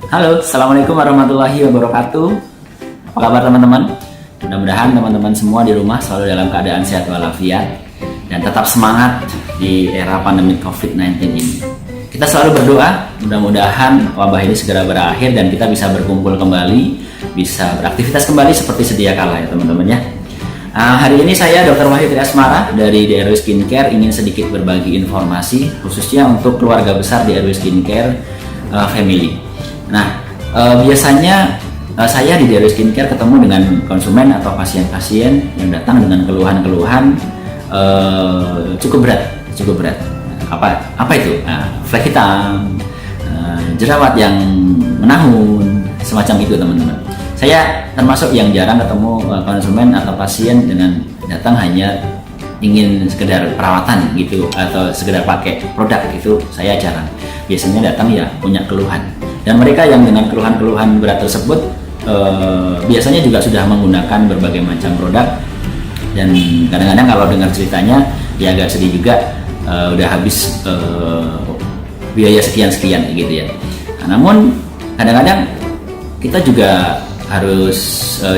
Halo, Assalamualaikum warahmatullahi wabarakatuh. Apa kabar teman-teman? Mudah-mudahan teman-teman semua di rumah selalu dalam keadaan sehat walafiat dan tetap semangat di era pandemi COVID-19 ini. Kita selalu berdoa, mudah-mudahan wabah ini segera berakhir dan kita bisa berkumpul kembali, bisa beraktivitas kembali seperti sedia kala ya teman-teman ya. Hari ini saya Dr. Wahid Asmara dari DRW Skincare ingin sedikit berbagi informasi khususnya untuk keluarga besar DRW Skincare Family. Nah, biasanya saya di DRW Skincare ketemu dengan konsumen atau pasien-pasien yang datang dengan keluhan-keluhan cukup berat. Apa itu? Flek hitam, jerawat yang menahun, semacam itu teman-teman. Saya termasuk yang jarang ketemu konsumen atau pasien dengan datang hanya ingin sekedar perawatan gitu atau sekedar pakai produk gitu. Saya jarang. Biasanya datang ya punya keluhan. Dan mereka yang dengan keluhan-keluhan berat tersebut biasanya juga sudah menggunakan berbagai macam produk. Dan kadang-kadang kalau dengar ceritanya ya agak sedih juga, udah habis biaya sekian-sekian gitu ya. Namun kadang-kadang kita juga harus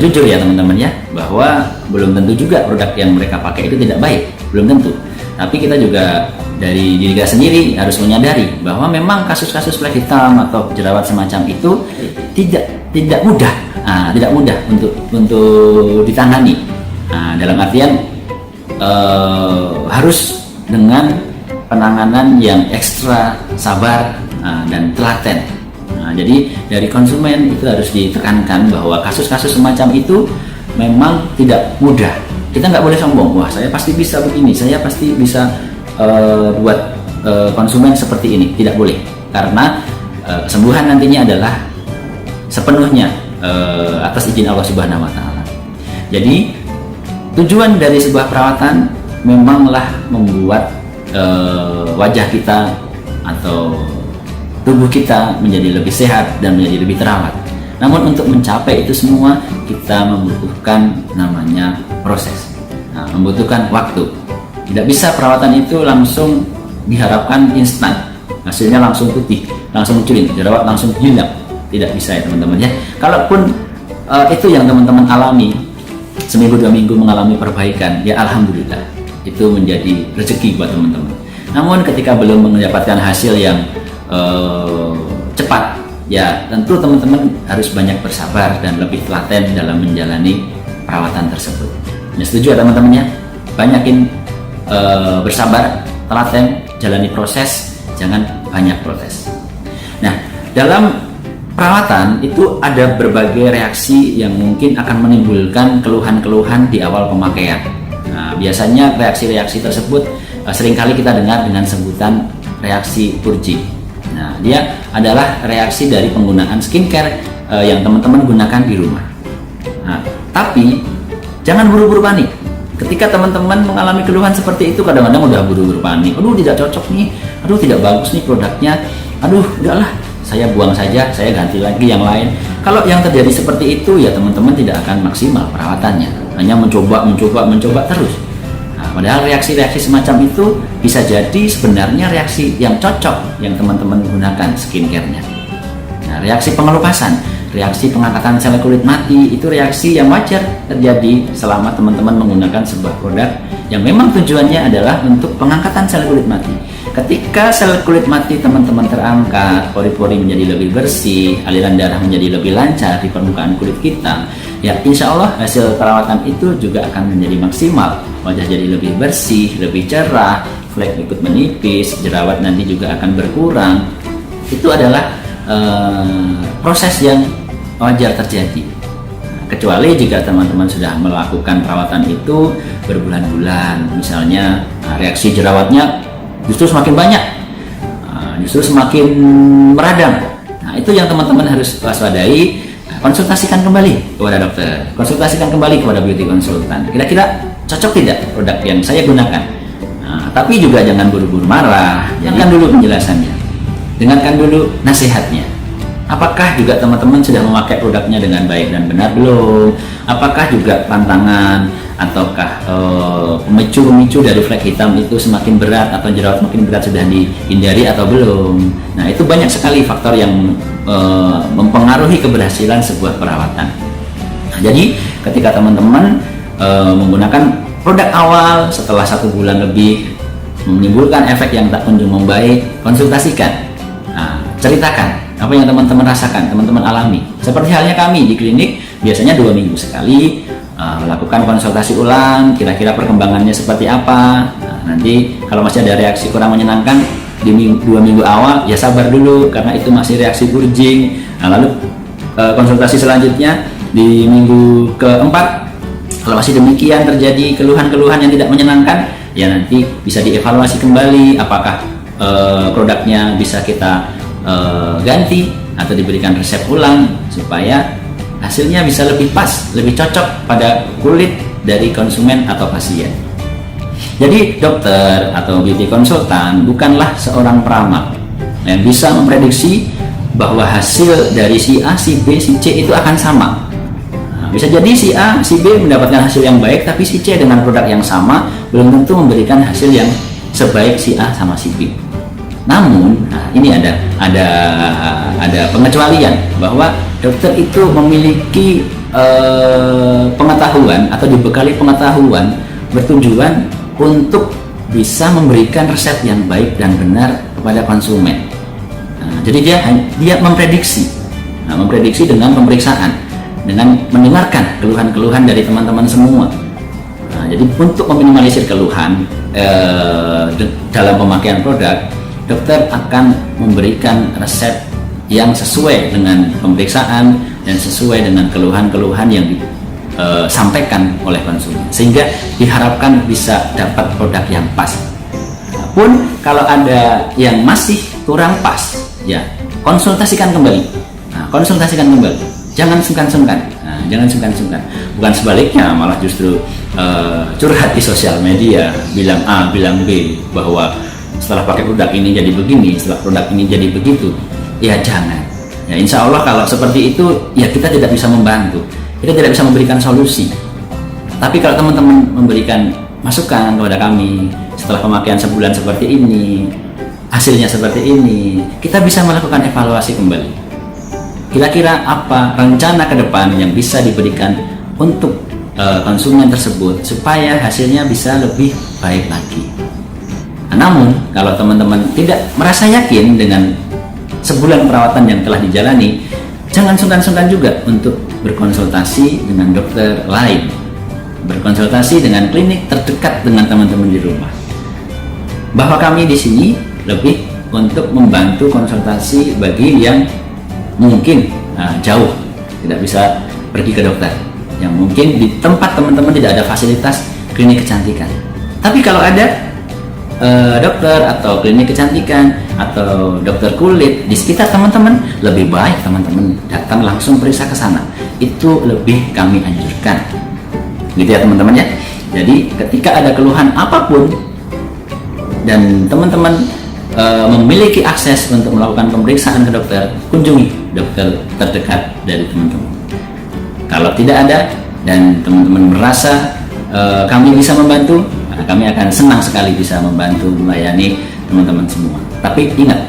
jujur ya teman-teman ya, bahwa belum tentu juga produk yang mereka pakai itu tidak baik, belum tentu. Tapi kita juga dari diri kita sendiri harus menyadari bahwa memang kasus-kasus flek hitam atau jerawat semacam itu tidak mudah untuk ditangani. Dalam artian harus dengan penanganan yang ekstra sabar dan telaten. Jadi dari konsumen itu harus ditekankan bahwa kasus-kasus semacam itu memang tidak mudah. Kita nggak boleh sombong, wah saya pasti bisa begini, saya pasti bisa buat konsumen seperti ini. Tidak boleh, karena kesembuhan nantinya adalah sepenuhnya atas izin Allah Subhanahu wa Ta'ala. Jadi tujuan dari sebuah perawatan memanglah membuat wajah kita atau tubuh kita menjadi lebih sehat dan menjadi lebih terawat. Namun untuk mencapai itu semua kita membutuhkan namanya proses, membutuhkan waktu. Tidak bisa perawatan itu langsung diharapkan instan, hasilnya langsung putih, langsung mencuring, jerawat langsung hilang. Tidak bisa ya teman-teman ya. Kalaupun itu yang teman-teman alami, seminggu 2 minggu mengalami perbaikan, ya alhamdulillah, itu menjadi rezeki buat teman-teman. Namun ketika belum mendapatkan hasil yang cepat, ya tentu teman-teman harus banyak bersabar dan lebih telaten dalam menjalani perawatan tersebut. Ya, setuju ya teman-teman ya, banyakin bersabar, telaten, jalani proses, jangan banyak protes. Nah, dalam perawatan itu ada berbagai reaksi yang mungkin akan menimbulkan keluhan-keluhan di awal pemakaian. Nah, biasanya reaksi-reaksi tersebut seringkali kita dengar dengan sebutan reaksi Purji. Nah, dia adalah reaksi dari penggunaan skincare yang teman-teman gunakan di rumah. Nah, tapi jangan buru-buru panik. Ketika teman-teman mengalami keluhan seperti itu, kadang-kadang udah buru-buru panik. Aduh, tidak cocok nih. Aduh, tidak bagus nih produknya. Aduh, udahlah, saya buang saja, saya ganti lagi yang lain. Kalau yang terjadi seperti itu, ya teman-teman tidak akan maksimal perawatannya. Hanya mencoba terus. Nah, padahal reaksi-reaksi semacam itu bisa jadi sebenarnya reaksi yang cocok yang teman-teman gunakan skincare-nya. Nah, reaksi pengelupasan, reaksi pengangkatan sel kulit mati, itu reaksi yang wajar terjadi selama teman-teman menggunakan sebuah produk yang memang tujuannya adalah untuk pengangkatan sel kulit mati. Ketika sel kulit mati teman-teman terangkat, pori-pori menjadi lebih bersih, aliran darah menjadi lebih lancar di permukaan kulit kita, ya insya Allah hasil perawatan itu juga akan menjadi maksimal. Wajah jadi lebih bersih, lebih cerah, flek ikut menipis, jerawat nanti juga akan berkurang. Itu adalah proses yang wajar terjadi. Kecuali jika teman-teman sudah melakukan perawatan itu berbulan-bulan, misalnya reaksi jerawatnya justru semakin banyak, justru semakin meradang. Nah, itu yang teman-teman harus waspadai. Konsultasikan kembali kepada dokter, konsultasikan kembali kepada beauty konsultan. Kira-kira cocok tidak produk yang saya gunakan? Nah, tapi juga jangan buru-buru marah. Dengarkan dulu penjelasannya, dengarkan dulu nasihatnya. Apakah juga teman-teman sudah memakai produknya dengan baik dan benar belum? Apakah juga pantangan ataukah pemicu dari flek hitam itu semakin berat atau jerawat semakin berat sudah dihindari atau belum? Nah, itu banyak sekali faktor yang mempengaruhi keberhasilan sebuah perawatan. Nah, jadi ketika teman-teman menggunakan produk awal setelah 1 bulan lebih menimbulkan efek yang tak kunjung membaik, konsultasikan. Nah, ceritakan apa yang teman-teman rasakan, teman-teman alami. Seperti halnya kami di klinik, biasanya 2 minggu sekali melakukan konsultasi ulang, kira-kira perkembangannya seperti apa. Nah, nanti kalau masih ada reaksi kurang menyenangkan di 2 minggu awal, ya sabar dulu karena itu masih reaksi purging. Nah, lalu konsultasi selanjutnya di minggu keempat, kalau masih demikian terjadi keluhan-keluhan yang tidak menyenangkan, ya nanti bisa dievaluasi kembali apakah produknya bisa kita ganti atau diberikan resep ulang supaya hasilnya bisa lebih pas, lebih cocok pada kulit dari konsumen atau pasien. Jadi dokter atau beauty konsultan bukanlah seorang peramal yang bisa memprediksi bahwa hasil dari si A, si B, si C itu akan sama. Nah, bisa jadi si A, si B mendapatkan hasil yang baik, tapi si C dengan produk yang sama belum tentu memberikan hasil yang sebaik si A sama si B. Namun, nah ini ada pengecualian bahwa dokter itu memiliki pengetahuan atau dibekali pengetahuan bertujuan untuk bisa memberikan resep yang baik dan benar kepada konsumen. Nah, jadi dia memprediksi, memprediksi dengan pemeriksaan, dengan mendengarkan keluhan-keluhan dari teman-teman semua. Nah, jadi untuk meminimalisir keluhan dalam pemakaian produk, dokter akan memberikan resep yang sesuai dengan pemeriksaan dan sesuai dengan keluhan-keluhan yang disampaikan oleh konsumen, sehingga diharapkan bisa dapat produk yang pas. Pun kalau ada yang masih kurang pas, ya konsultasikan kembali. Nah, konsultasikan kembali. Jangan sungkan-sungkan. Nah, jangan sungkan-sungkan. Bukan sebaliknya, malah justru curhat di sosial media, bilang A, bilang B, bahwa setelah pakai produk ini jadi begini, setelah produk ini jadi begitu. Ya jangan. Ya insya Allah kalau seperti itu, ya kita tidak bisa membantu, kita tidak bisa memberikan solusi. Tapi kalau teman-teman memberikan masukan kepada kami setelah pemakaian sebulan seperti ini, hasilnya seperti ini, kita bisa melakukan evaluasi kembali. Kira-kira apa rencana ke depan yang bisa diberikan untuk konsumen tersebut supaya hasilnya bisa lebih baik lagi. Namun, kalau teman-teman tidak merasa yakin dengan sebulan perawatan yang telah dijalani, jangan sungkan-sungkan juga untuk berkonsultasi dengan dokter lain, berkonsultasi dengan klinik terdekat dengan teman-teman di rumah. Bahwa kami di sini lebih untuk membantu konsultasi bagi yang mungkin jauh, tidak bisa pergi ke dokter, yang mungkin di tempat teman-teman tidak ada fasilitas klinik kecantikan. Tapi kalau ada dokter atau klinik kecantikan atau dokter kulit di sekitar teman-teman, lebih baik teman-teman datang langsung periksa ke sana. Itu lebih kami anjurkan, gitu ya teman-teman ya. Jadi ketika ada keluhan apapun dan teman-teman memiliki akses untuk melakukan pemeriksaan ke dokter, kunjungi dokter terdekat dari teman-teman. Kalau tidak ada dan teman-teman merasa kami bisa membantu, kami akan senang sekali bisa membantu melayani teman-teman semua. Tapi ingat,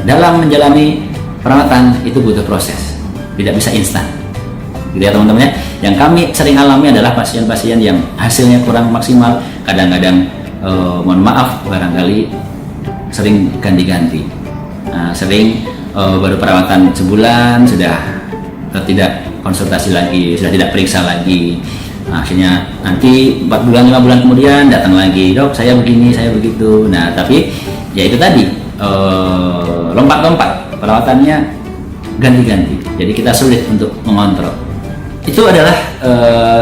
dalam menjalani perawatan itu butuh proses, tidak bisa instan. Gitu ya teman-teman ya. Yang kami sering alami adalah pasien-pasien yang hasilnya kurang maksimal, kadang-kadang mohon maaf barangkali sering ganti-ganti. Sering baru perawatan sebulan sudah tidak konsultasi lagi, sudah tidak periksa lagi. Akhirnya nanti 4 bulan 5 bulan kemudian datang lagi, dok saya begini saya begitu. Nah tapi ya itu tadi lompat-lompat perawatannya ganti-ganti, jadi kita sulit untuk mengontrol. Itu adalah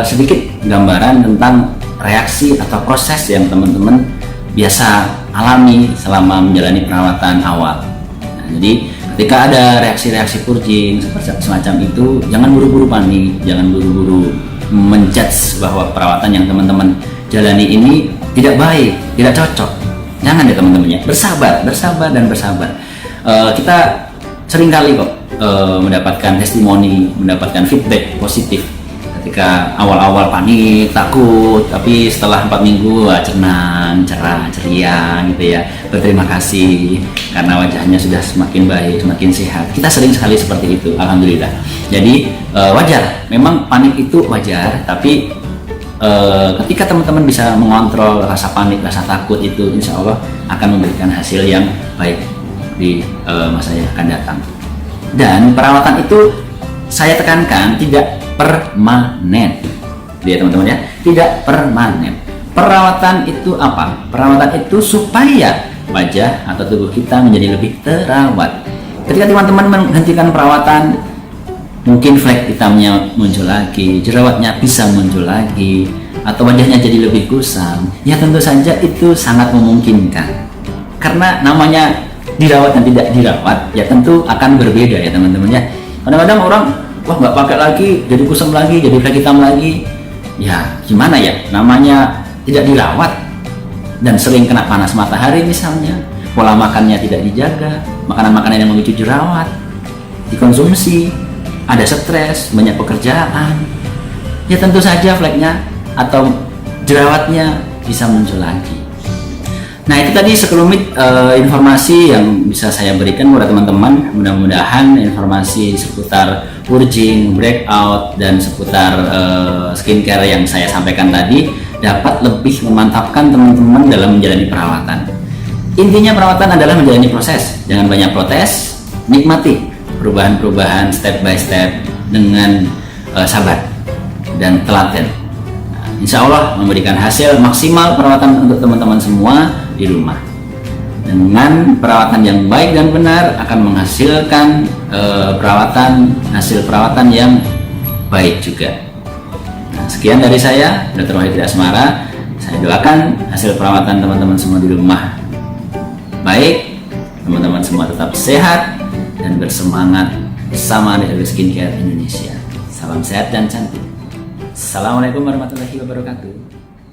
sedikit gambaran tentang reaksi atau proses yang teman-teman biasa alami selama menjalani perawatan awal. Nah, jadi ketika ada reaksi-reaksi purging semacam itu, jangan buru-buru panik, jangan buru-buru menjudge bahwa perawatan yang teman-teman jalani ini tidak baik, tidak cocok. Jangan ya teman-teman ya, bersabar dan bersabar. Kita sering kali kok mendapatkan testimoni, mendapatkan feedback positif ketika awal-awal panik, takut, tapi setelah 4 minggu tenang, cerah, ceria gitu ya, berterima kasih karena wajahnya sudah semakin baik, semakin sehat. Kita sering sekali seperti itu, alhamdulillah. Jadi wajar, memang panik itu wajar, tapi ketika teman-teman bisa mengontrol rasa panik, rasa takut itu, insya Allah akan memberikan hasil yang baik di masa yang akan datang. Dan perawatan itu saya tekankan tidak permanen, ya teman-teman ya, tidak permanen. Perawatan itu apa? Perawatan itu supaya wajah atau tubuh kita menjadi lebih terawat. Ketika teman-teman menghentikan perawatan, mungkin flek hitamnya muncul lagi, jerawatnya bisa muncul lagi, atau wajahnya jadi lebih kusam. Ya tentu saja itu sangat memungkinkan. Karena namanya dirawat dan tidak dirawat, ya tentu akan berbeda ya teman-teman ya. Kadang-kadang orang, wah nggak pakai lagi, jadi kusam lagi, jadi flek hitam lagi. Ya gimana ya, namanya tidak dirawat dan sering kena panas matahari misalnya, pola makannya tidak dijaga, makanan-makanan yang memicu jerawat dikonsumsi, ada stres, banyak pekerjaan, ya tentu saja fleknya atau jerawatnya bisa muncul lagi. Nah itu tadi sekelumit informasi yang bisa saya berikan kepada teman-teman. Mudah-mudahan informasi seputar purging, breakout, dan seputar skincare yang saya sampaikan tadi dapat lebih memantapkan teman-teman dalam menjalani perawatan. Intinya perawatan adalah menjalani proses, jangan banyak protes, nikmati perubahan-perubahan step by step dengan sabar dan telaten. Insya Allah memberikan hasil maksimal perawatan untuk teman-teman semua di rumah. Dengan perawatan yang baik dan benar akan menghasilkan hasil perawatan yang baik juga. Nah, sekian dari saya, Dr. Wahid Asmara. Saya doakan hasil perawatan teman-teman semua di rumah baik, teman-teman semua tetap sehat dan bersemangat bersama DLW Skincare Indonesia. Salam sehat dan cantik. Assalamualaikum warahmatullahi wabarakatuh.